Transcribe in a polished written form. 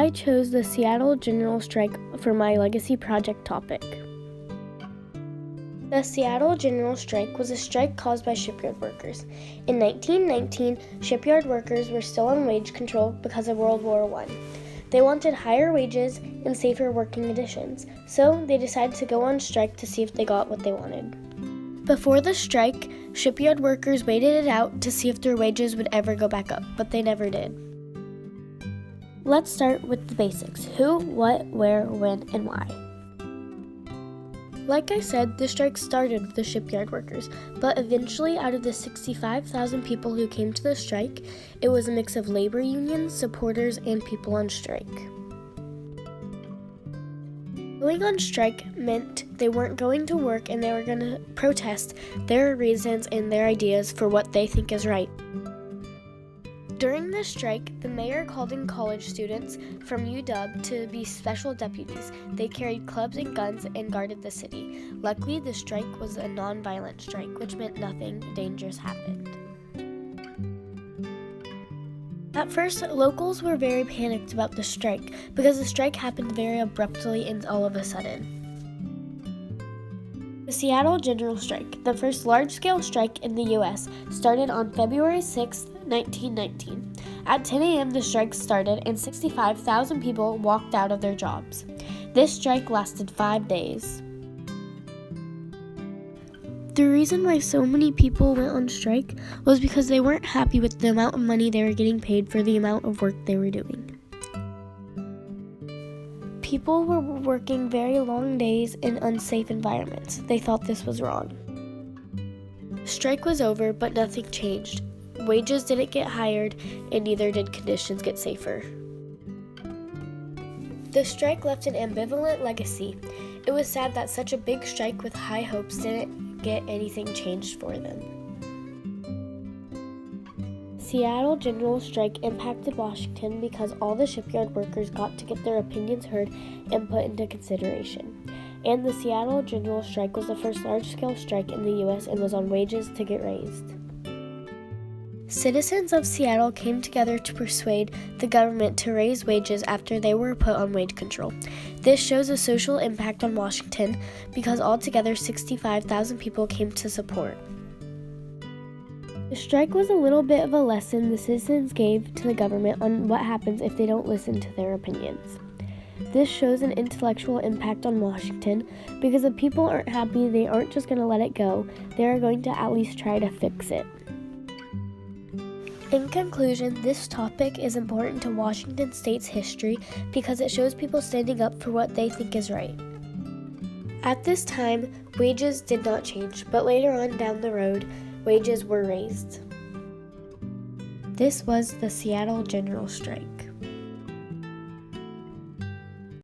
I chose the Seattle General Strike for my legacy project topic. The Seattle General Strike was a strike caused by shipyard workers. In 1919, shipyard workers were still on wage control because of World War I. They wanted higher wages and safer working conditions, so they decided to go on strike to see if they got what they wanted. Before the strike, shipyard workers waited it out to see if their wages would ever go back up, but they never did. Let's start with the basics: who, what, where, when, and why. Like I said, the strike started with the shipyard workers, but eventually out of the 65,000 people who came to the strike, it was a mix of labor unions, supporters, and people on strike. Going on strike meant they weren't going to work and they were going to protest their reasons and their ideas for what they think is right. During the strike, the mayor called in college students from UW to be special deputies. They carried clubs and guns and guarded the city. Luckily, the strike was a non-violent strike, which meant nothing dangerous happened. At first, locals were very panicked about the strike because the strike happened very abruptly and all of a sudden. The Seattle General Strike, the first large-scale strike in the U.S., started on February 6, 1919. At 10 a.m., the strike started and 65,000 people walked out of their jobs. This strike lasted 5 days. The reason why so many people went on strike was because they weren't happy with the amount of money they were getting paid for the amount of work they were doing. People were working very long days in unsafe environments. They thought this was wrong. The strike was over, but nothing changed. Wages didn't get higher, and neither did conditions get safer. The strike left an ambivalent legacy. It was sad that such a big strike with high hopes didn't get anything changed for them. Seattle General Strike impacted Washington because all the shipyard workers got to get their opinions heard and put into consideration. And the Seattle General Strike was the first large-scale strike in the U.S. and was on wages to get raised. Citizens of Seattle came together to persuade the government to raise wages after they were put on wage control. This shows a social impact on Washington because altogether 65,000 people came to support. The strike was a little bit of a lesson the citizens gave to the government on what happens if they don't listen to their opinions. This shows an intellectual impact on Washington because if people aren't happy, they aren't just going to let it go. They are going to at least try to fix it. In conclusion, this topic is important to Washington State's history because it shows people standing up for what they think is right. At this time, wages did not change, but later on down the road, wages were raised. This was the Seattle General Strike.